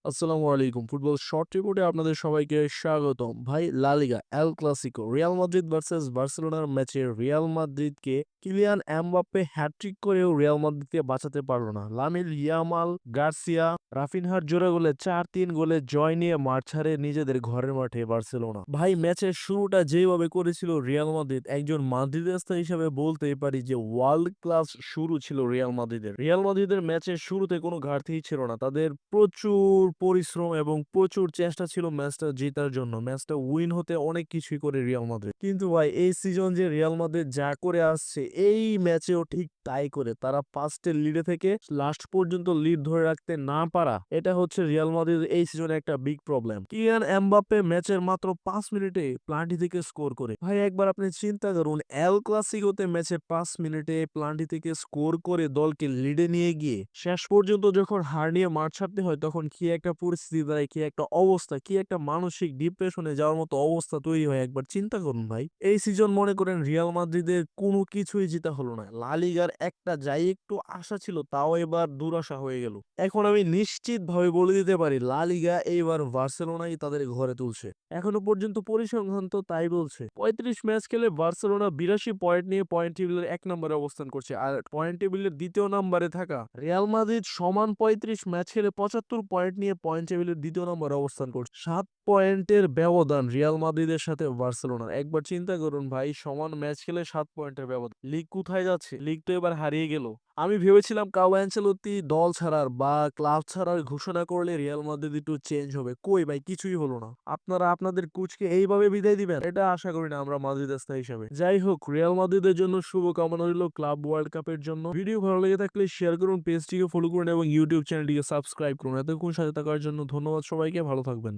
আসসালামু আলাইকুম। Football short রিপোর্টে আপনাদের সবাইকে স্বাগতম। ভাই La Liga El Clasico Real Madrid versus বার্সেলোনার ম্যাচে রিয়াল মাদ্রিদকে কিলিয়ান এমবাপ্পে হ্যাটট্রিক করেও রিয়াল মাদ্রিদকে বাঁচাতে পারল না। লামিন ইয়ামাল, গার্সিয়া, রাফিনহার জোড়া গোলে ৪-৩ গোলে জয় নিয়ে মাঠ ছাড়ে নিজেদের ঘরের মাঠে বার্সেলোনা। ভাই ম্যাচের শুরুটা যেভাবে করেছিল রিয়াল মাদ্রিদ, একজন মাদ্রিদিস্তা হিসেবে বলতেই পারি যে ওয়ার্ল্ড ক্লাস শুরু ছিল রিয়াল মাদ্রিদের। রিয়াল মাদ্রিদের ম্যাচের শুরুতে কোনো ঘাটতিই ছিল না। তাদের প্রচুর পরিশ্রম এবং প্রচুর চেষ্টা ছিল ম্যাচটা জেতার জন্য। ম্যাচটা উইন হতে অনেক কিছুই করে রিয়াল মাদ্রিদ। কিন্তু ভাই এই সিজন যে রিয়াল মাদ্রিদ যা করে আসছে, এই ম্যাচেও ঠিক তাই করে। তারা ফার্স্টের লিডে থেকে লাস্ট পর্যন্ত লিড ধরে রাখতে না পারা, এটা হচ্ছে রিয়াল মাদ্রিদ এই সিজনে একটা বিগ প্রবলেম। কিলিয়ান এমবাপ্পে ম্যাচের মাত্র ৫ মিনিটে প্লান্টি থেকে স্কোর করে। ভাই একবার আপনি চিন্তা করুন, এল ক্লাসিকোতে ম্যাচে ৫ মিনিটে প্লান্টি থেকে স্কোর করে দলকে লিডে নিয়ে গিয়ে শেষ পর্যন্ত যখন হার নিয়ে মাঠ ছাড়তে হয়, তখন কি একটা পরিস্থিতি দাঁড়ায়, কি একটা অবস্থা, কি একটা মানসিক ডিপ্রেশনে যাওয়ার মতো অবস্থা তৈরি হয়। একবার চিন্তা করুন ভাই, এই সিজন মনে করেন রিয়াল মাদ্রিদের কোনো কিছুই জিতা হলো না। লা লিগার একটা যাই একটু আশা ছিল, তাও এবার দুরাশা হয়ে গেল। এখন আমি নিশ্চিত ভাবে বলে দিতে পারি, লা লিগা এইবার বার্সেলোনাই তাদের ঘরে তুলছে। এখনো পর্যন্ত পরিসংখ্যান তো তাই বলছে। ৩৫ ম্যাচ খেলে বার্সেলোনা ৮২ পয়েন্ট নিয়ে পয়েন্ট টেবিলের ১ নম্বরে অবস্থান করছে, আর পয়েন্ট টেবিলের ২য় নম্বরে থাকা রিয়াল মাদ্রিদ সমান ৩৫ ম্যাচ খেলে ৭৫ পয়েন্ট নিয়ে পয়েন্ট টেবিলের ২য় নম্বরে অবস্থান করছে। ৭ পয়েন্টের ব্যবধান রিয়াল মাদ্রিদের সাথে বার্সেলোনার। একবার চিন্তা করুন ভাই, সমান ম্যাচ খেলে ৭ পয়েন্টের ব্যবধান। লিগ কোথায় যাচ্ছে? লিগ তো এবার হারিয়ে গেল। আমি ভেবেছিলাম কার্লো অ্যানচেলত্তি দল ছাড়ার বা ক্লাব ছাড়ার ঘোষণা করলে রিয়াল মাদ্রিদ একটু চেঞ্জ হবে। কই ভাই, কিছুই হলো না। আপনারা আপনাদের কোচকে এইভাবে বিদায় দিবেন, এটা আশা করি না আমরা মাদ্রিদিস্তা হিসেবে। যাই হোক, রিয়াল মাদ্রিদের জন্য শুভকামনা রইল ক্লাব ওয়ার্ল্ড কাপের জন্য। ভিডিও ভালো লেগে থাকলে শেয়ার করুন, পেজটিকে ফলো করুন এবং ইউটিউব চ্যানেলটিকে সাবস্ক্রাইব করুন। এতক্ষণ সাথে থাকার জন্য ধন্যবাদ সবাইকে। ভালো থাকবেন।